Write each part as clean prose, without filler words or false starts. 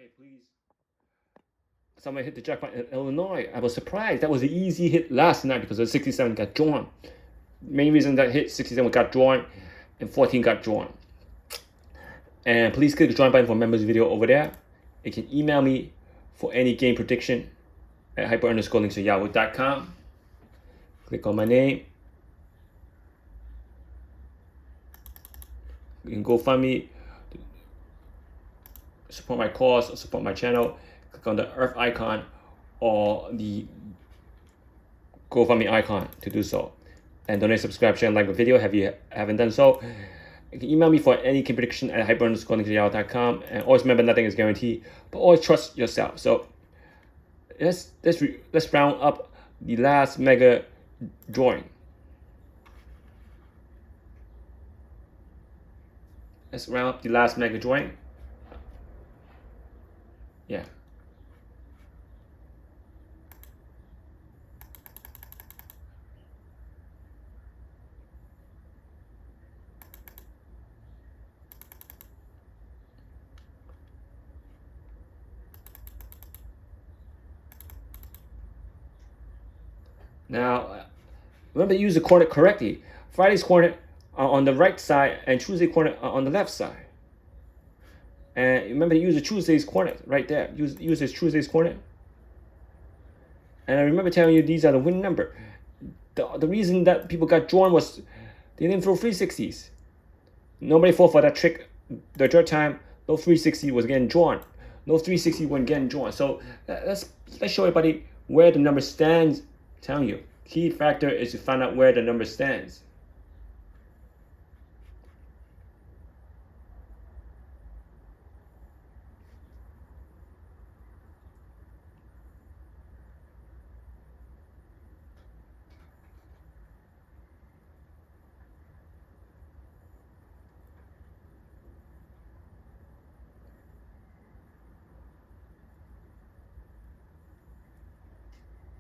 Okay, please. Somebody hit the jackpot in Illinois. I was surprised. That was an easy hit last night because the 67 got drawn. Main reason that hit 67 got drawn and 14 got drawn. And please click the join button for members video over there. You can email me for any game prediction at hyper_links@yahoo.com. Click on my name. You can go find me, support my cause, or support my channel. Click on the Earth icon or the GoFundMe icon to do so. And donate, subscribe, share, and like the video if you haven't done so. You can email me for any game prediction at hyper_links@yahoo.com. And always remember, nothing is guaranteed, but always trust yourself. So let's round up the last mega drawing. Let's round up the last mega drawing. Yeah. Now, remember to use the coordinate correctly. Friday's coordinate are on the right side and Tuesday's coordinate are on the left side. And remember to use the Tuesday's coordinate right there. Use this Tuesday's coordinate. And I remember telling you these are the win number. The reason that people got drawn was they didn't throw 360s. Nobody fought for that trick the third time. No 360 was getting drawn. No 360 wasn't getting drawn. So let's show everybody where the number stands. Telling you, key factor is to find out where the number stands.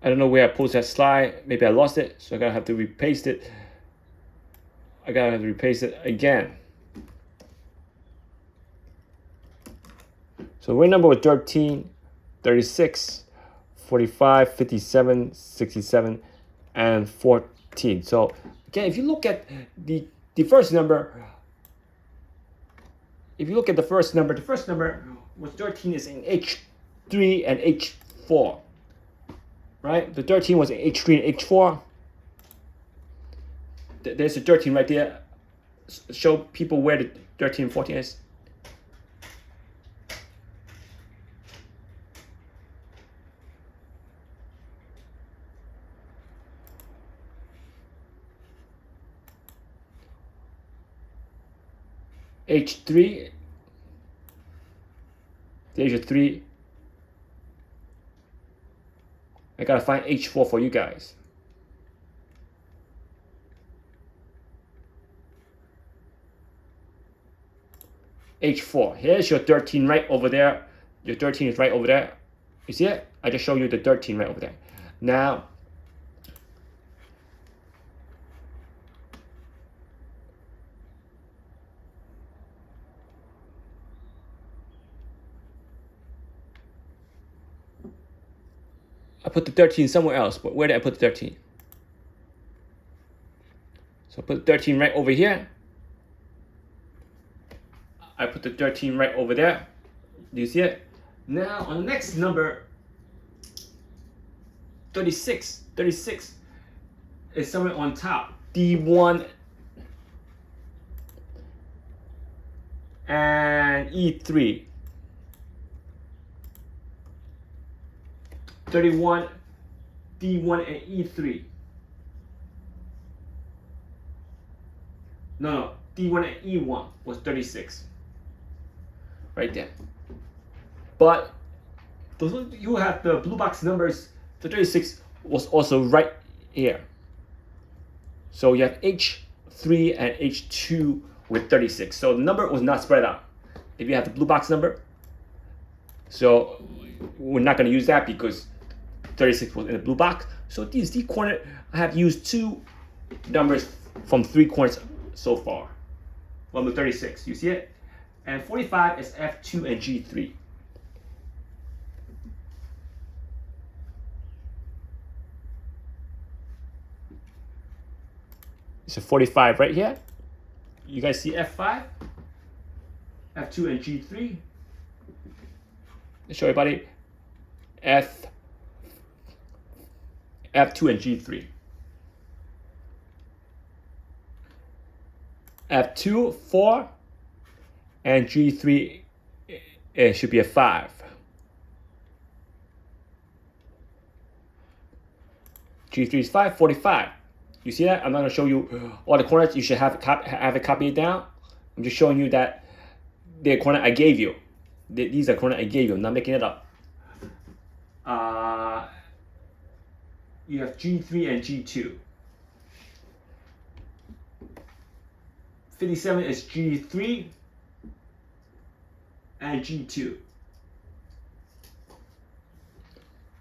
I don't know where I posted that slide. Maybe I lost it, so I gotta have to repaste it. I gotta have to repaste it again. So win number was 13, 36, 45, 57, 67, and 14. So again, if you look at the first number, the first number was 13 is in H3 and H4. Right? The 13 was in H3 and H4. There's a 13 right there. Show people where the 13 and 14 is. H3. There's your 3. I gotta find H4 for you guys. H4. Here's your 13 right over there. Your 13 is right over there. You see it? I just showed you the 13 right over there. Now, I put the 13 somewhere else, but where did I put the 13? So I put the 13 right over here. I put the 13 right over there. Do you see it? Now on the next number, 36. 36 is somewhere on top. D1 and E3. 31, D1 and E3. No, D1 and E1 was 36. Right there. But those you have the blue box numbers, the 36 was also right here. So you have H3 and H2 with 36. So the number was not spread out. If you have the blue box number, so we're not going to use that because 36 was in the blue box. So these D coordinate, I have used 2 numbers from 3 coordinates so far. From the 36, you see it? And 45 is F2 and G3. It's a 45 right here. You guys see F5, F2 and G3. Let's show everybody F2 and G3. F2, 4, and G3, it should be a 5. G3 is 5, 45. You see that? I'm not going to show you all the corners. You should have it copied down. I'm just showing you that the corner I gave you. These are corner I gave you. I'm not making it up. You have G3 and G2. 57 is G3 and G2.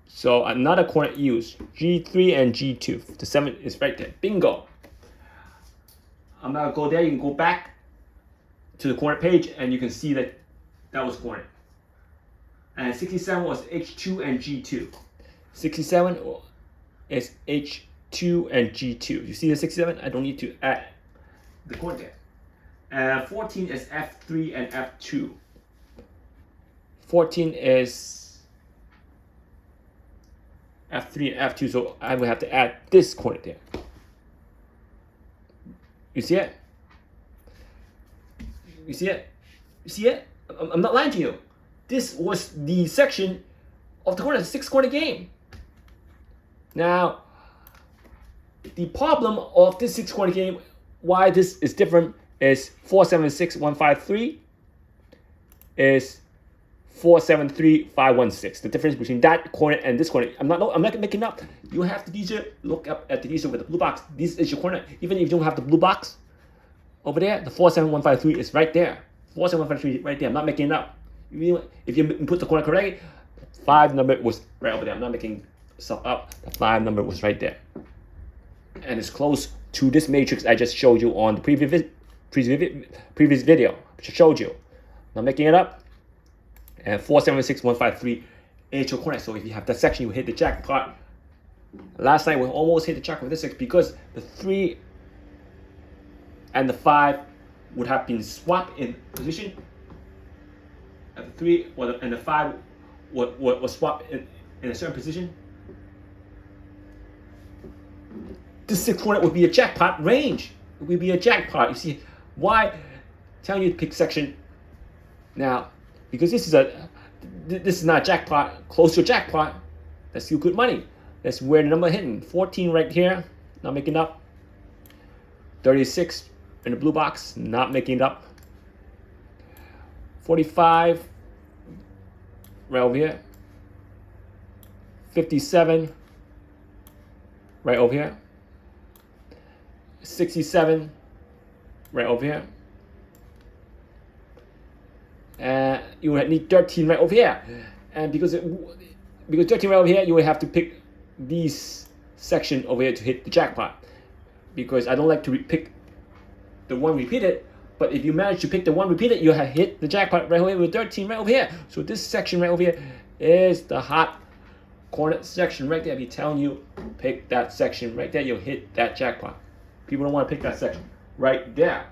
So another corner used, G3 and G2. The 7 is right there. Bingo. I'm not going to go there. You can go back to the corner page and you can see that that was corner. And 67 was H2 and G2. 67 is H2 and G2. You see the 67? I don't need to add the corner there. And 14 is F3 and F2. 14 is F3 and F2, so I will have to add this corner there. You see it? You see it? You see it? I'm not lying to you. This was the section of the corner, 6-corner game. Now, the problem of this 6-corner game, why this is different, is 476153 is 473516. The difference between that corner and this corner, I'm not making up. You have to look up at the Dster with the blue box. This is your corner. Even if you don't have the blue box over there, the 47153 is right there. 47153 right there. I'm not making it up. If you put the corner correctly, 5 number was right over there. I'm not making stuff up. The 5 number was right there, and it's close to this matrix I just showed you on the previous video. I just showed you. Not making it up. And 476153 is your corner. So if you have that section, you hit the jackpot. Last night we almost hit the jackpot with this section because the 3 and the 5 would have been swapped in position. And the 3 and the 5 was swapped in a certain position. This 6 corner would be a jackpot range. It would be a jackpot. You see why? Telling you to pick section now, because this is not a jackpot. Close to a jackpot. That's still good money. That's where the number hidden. 14 right here. Not making it up. 36 in the blue box. Not making it up. 45 right over here. 57 right over here. 67 right over here. And you would need 13 right over here. And because 13 right over here, you would have to pick these section over here to hit the jackpot. Because I don't like to pick the one repeated, but if you manage to pick the one repeated, you have hit the jackpot right over here with 13 right over here. So this section right over here is the hot corner section right there. I'll be telling you, pick that section right there, you'll hit that jackpot. People don't want to pick that section right there.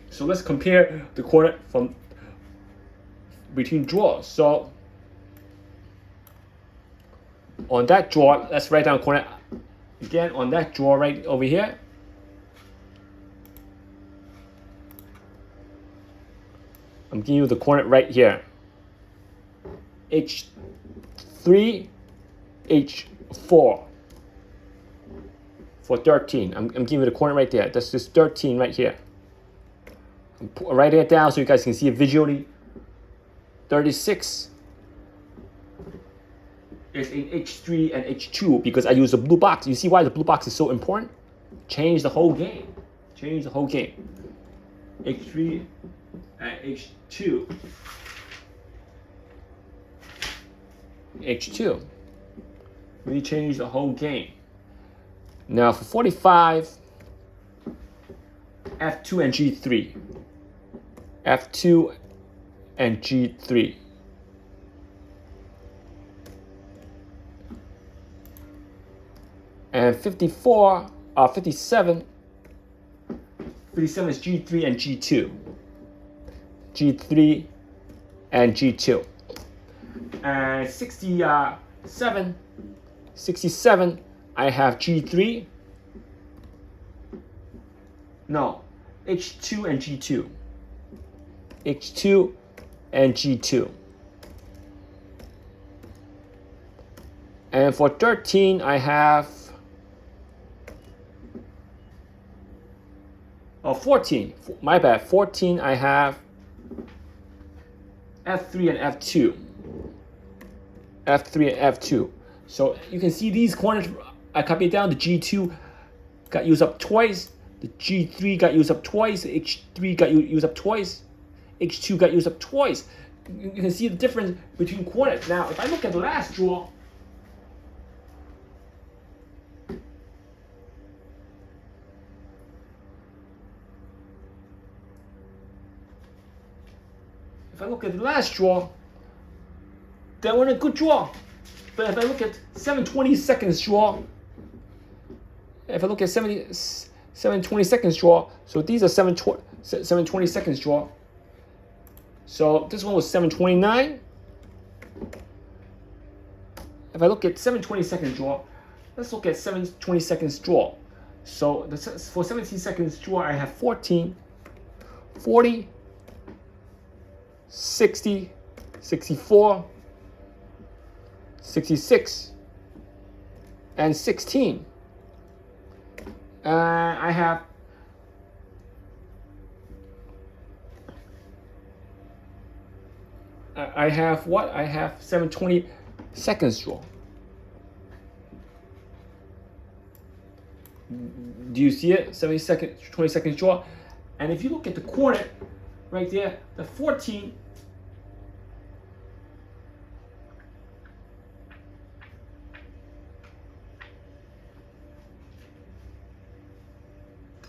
So let's compare the corner from between draws. So on that draw, let's write down corner again on that draw right over here. I'm giving you the corner right here. H3, H4 for 13. I'm giving you the corner right there. That's just 13 right here. I'm writing it down so you guys can see it visually. 36 is in H3 and H2 because I use the blue box. You see why the blue box is so important? Change the whole game. Change the whole game. H3 and H2. H2. Really change the whole game. Now for 45, F2 and G3. F2 and G3. And 54, 57. 57 is G3 and G2. G3 and G2. And 67, I have G3. No, H2 and G2. H2 and G2. And for 13, I have 14. My bad. 14, I have F3 and F2. F3 and F2. So you can see these corners, I copied down. The G2 got used up twice. The G3 got used up twice. H3 got used up twice. H2 got used up twice. You can see the difference between coordinates. Now, if I look at the last draw, that wasn't a good draw. But if I look at 7/20 seconds draw, if I look at 7/20 seconds draw, so these are 7/20 seconds draw. So this one was 7:29. If I look at 7/20 seconds draw, let's look at 7/20 seconds draw. So for 17 seconds draw, I have 14, 40, 60, 64, 66, and 16. I have what? I have 7/20 seconds draw. Do you see it? 20 seconds draw. And if you look at the coordinate right there, the 14,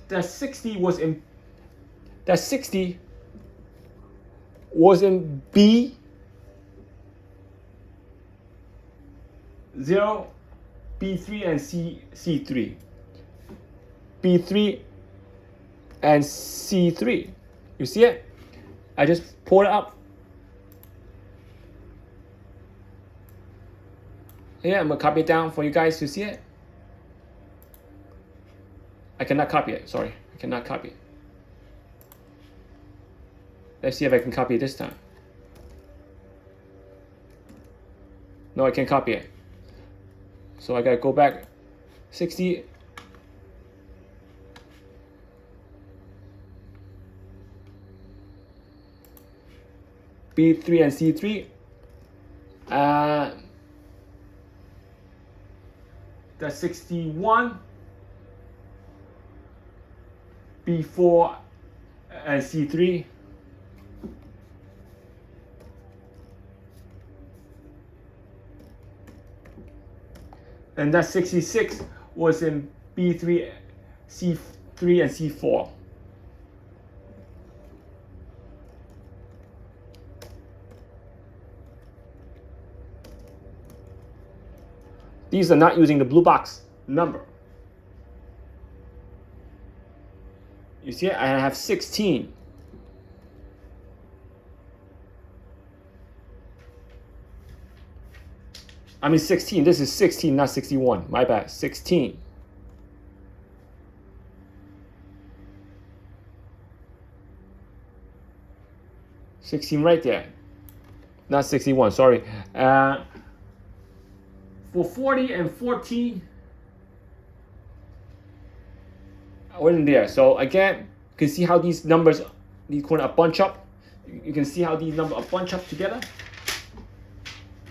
that 60 was in B 0, B3 and C3. B3 and C3. You see it? I just pulled it up. Yeah, I'm gonna copy it down for you guys to see it. I cannot copy it. Sorry, I cannot copy it. Let's see if I can copy it this time. No, I can't copy it. So I gotta go back 60. B3 and C3. That's 61. B4 and C3. And that 66 was in B3, C3, and C4. These are not using the blue box number. You see it? I have 16. I mean 16. This is 16, not 61. My bad. 16. Right there. Not 61. Sorry. For 40 and 14, I wasn't there. So again, you can see how these numbers, these corners are bunch up. You can see how these numbers are bunch up together.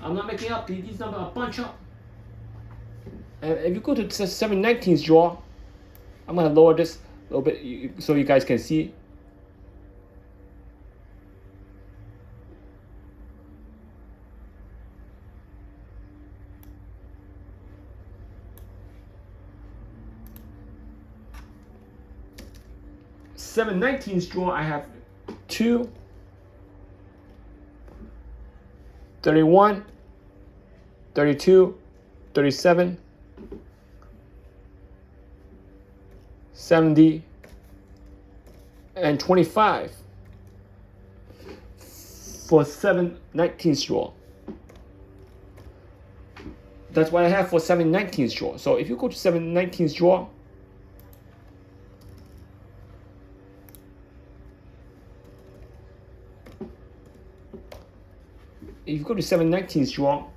I'm not making up. These numbers are bunch up. And if you go to 7/19's draw, I'm gonna lower this a little bit so you guys can see. Seven 19's draw, I have 2, 31, 32, 37, 70, and 25 for 7/19 draw. That's what I have for 7/19 draw. So if you go to 7/19 draw, if you go to 7/19 draw,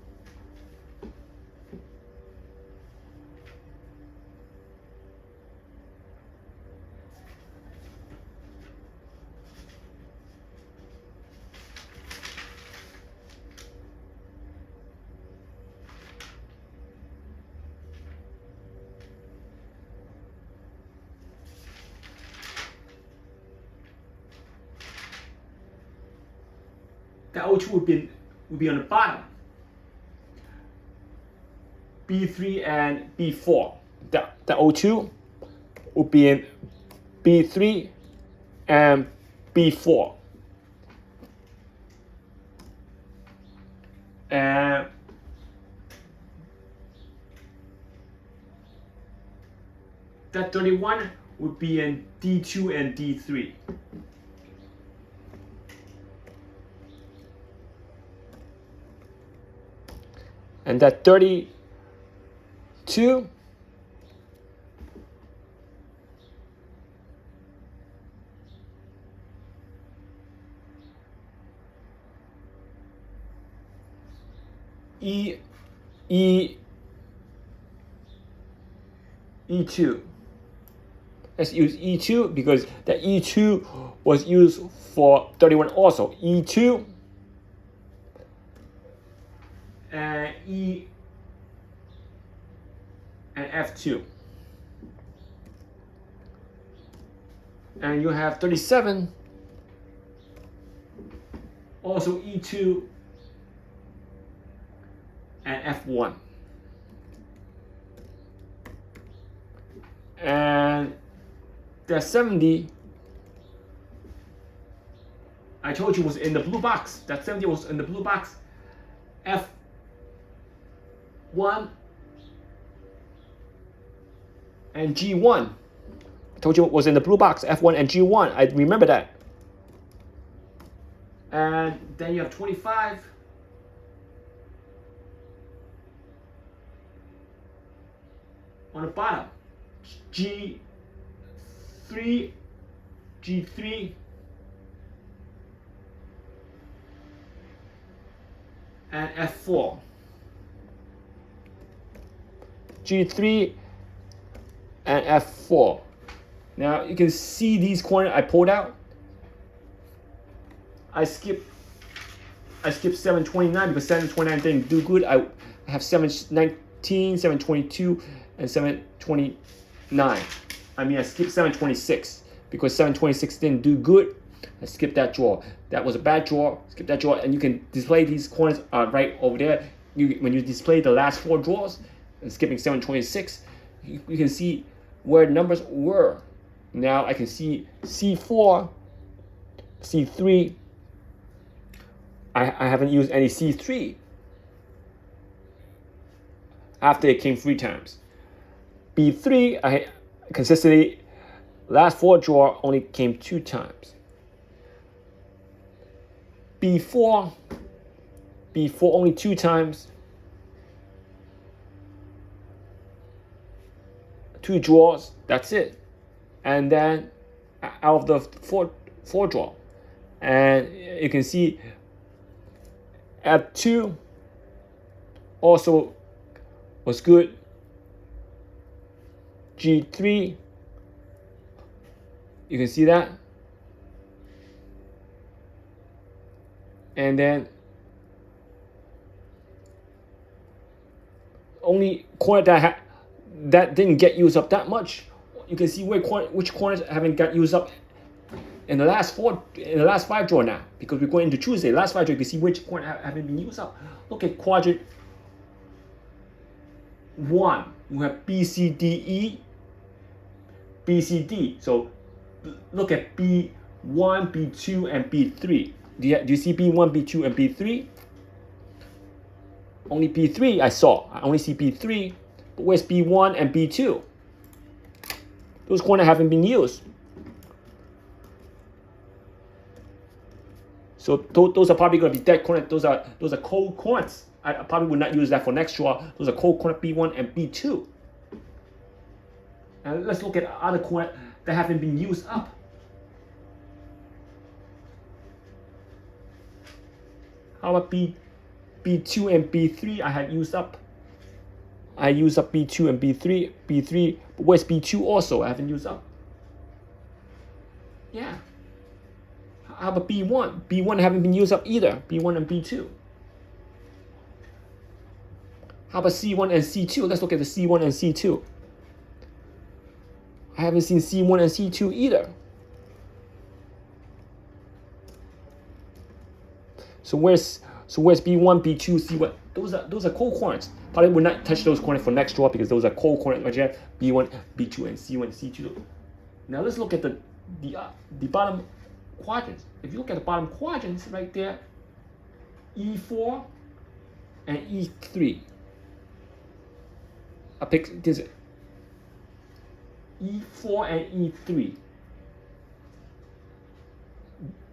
that O2 would be on the bottom. B3 and B4. The O2 would be in B3 and B4. And that 31 would be in D2 and D3. And that 32 E2. Let's use E2 because the E2 was used for 31 also. E2 and E and F2. And you have 37, also E2 and F1. And the 70, I told you was in the blue box. That 70 was in the blue box. F1 and G1. I told you it was in the blue box, F1 and G1. I remember that. And then you have 25. On the bottom, G3, and F4. G3 and F4. Now you can see these corners I pulled out. I skipped 729 because 729 didn't do good. I have 719, 722, and 729. I mean, I skipped 726 because 726 didn't do good. I skipped that draw. That was a bad draw. Skip that draw, and you can display these corners right over there. When you display the last 4 draws and skipping 726, you can see where numbers were. Now I can see C4, C3. I haven't used any C3 after it came 3 times. B3, I consistently, last 4 draw only came 2 times. B4 only 2 times. 2 draws, that's it. And then out of the 4 draw. And you can see F2 also was good. G3, you can see that. And then only corner that didn't get used up that much. You can see which corners haven't got used up in the last 5 draw now, because we're going into Tuesday. Last 5 draw, you can see which corner haven't been used up. Look at quadrant 1. You have B, C, D, E, B, C, D. So look at B1, B2, and B3. Do you see B1, B2, and B3? Only B3 I saw. I only see B3. But where's B1 and B2? Those corners haven't been used. So those are probably going to be dead corners. Those are cold corners. I probably would not use that for next draw. Those are cold corner B1 and B2. And let's look at other corners that haven't been used up. How about B2 and B3 I had used up? I used up B2 and B3. B3, but where's B2 also? I haven't used up. Yeah. How about B1? B1 haven't been used up either. B1 and B2. How about C1 and C2? Let's look at the C1 and C2. I haven't seen C1 and C2 either. So where's B1, B2, C1? Those are cold corners. Probably would not touch those corners for next draw because those are cold corners right here. B1, B2, and C1, C2. Now let's look at the bottom quadrants. If you look at the bottom quadrants right there, E4 and E3. I pick this E4 and E3.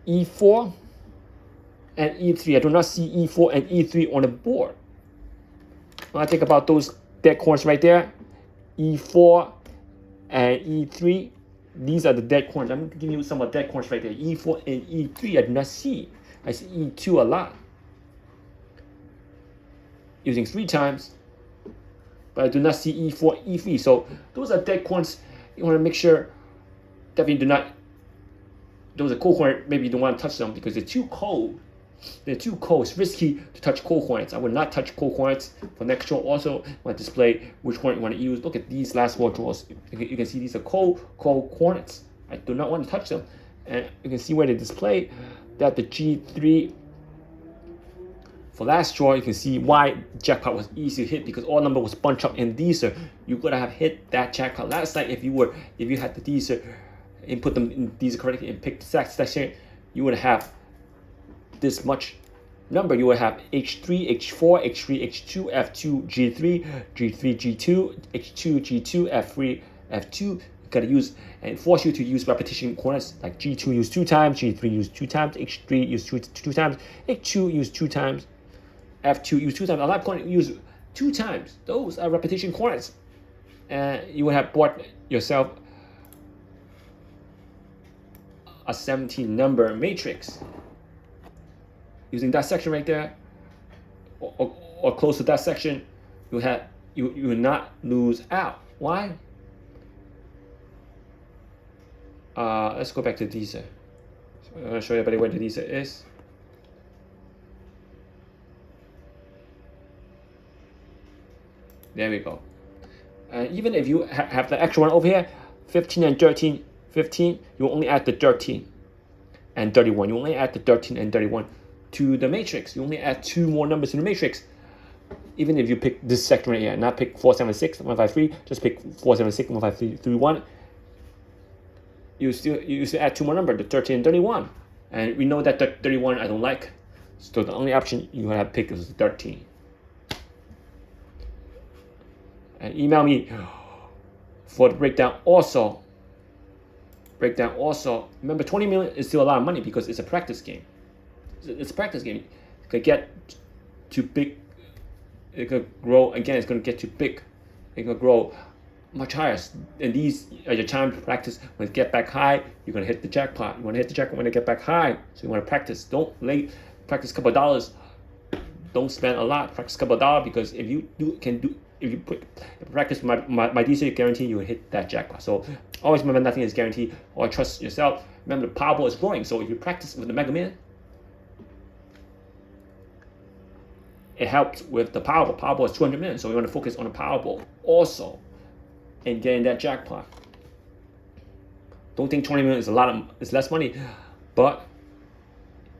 E4 and E3. I do not see E4 and E3 on the board. When I think about those dead corners right there, E4 and E3, these are the dead corners. I'm giving you some of the dead corners right there. E4 and E3, I do not see. I see E2 a lot. Using 3 times, but I do not see E4, E3. So those are dead corners. You want to make sure definitely do not. Those are cold corners. Maybe you don't want to touch them because they're too cold. They're too cold. It's risky to touch cold corners. I would not touch cold corners for next draw. Also, want to display which corner you want to use. Look at these last 4 draws. You can see these are cold corners. I do not want to touch them. And you can see where they display that the G3. For last draw, you can see why jackpot was easy to hit because all number was bunched up in Dster. You could have hit that jackpot last night if you had the Dster and put them in Dster correctly and pick the exact section. You would have this much number. You would have H3, H4, H3, H2, F2, G3, G3, G2, H2, G2, F3, F2. You gotta use and force you to use repetition corners like G2 use 2 times, G3 use 2 times, H3 use 2 times, H2 use 2 times. F2 use 2 times. A lot of corners use 2 times. Those are repetition corners. And you would have bought yourself a 17 number matrix. Using that section right there, or close to that section, you will not lose out. Why? Let's go back to Dster. So I'm going to show everybody where the Dster is. There we go. Even if you have the extra one over here, 15 and 13, 15, you only add the 13 and 31. You only add the 13 and 31 to the matrix. You only add 2 more numbers to the matrix. Even if you pick this section right here, not pick 476, 153, just pick 476, 153, 31. You still add 2 more numbers, the 13 and 31. And we know that the 31 I don't like. So the only option you have to pick is the 13. And email me for the breakdown also. Remember, 20 million is still a lot of money because it's a practice game. It's a practice game. It could get too big. It could grow again. It's going to get too big. It could grow much higher. And these are your time to practice. When it get back high, you're going to hit the jackpot. You want to hit the jackpot when it get back high. So you want to practice. Don't practice a couple of dollars. Don't spend a lot. Practice a couple of dollars because if you practice my Dster, guarantee you will hit that jackpot. So always remember, nothing is guaranteed. Or trust yourself. Remember, the Powerball is growing. So if you practice with the Mega Man, it helps with the Powerball. Powerball is 200 million. So we want to focus on the Powerball also and getting that jackpot. Don't think 20 million is it's less money, but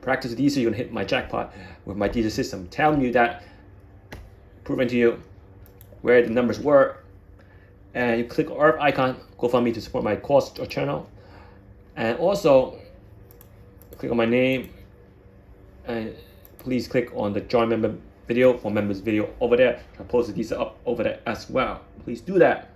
practice Dster, you're gonna hit my jackpot with my Dster system. Telling you that, proving to you where the numbers were, and you click Earth icon, GoFundMe to support my cause or channel, and also click on my name, and please click on the join member video for members video over there. I post the Dster up over there as well. Please do that.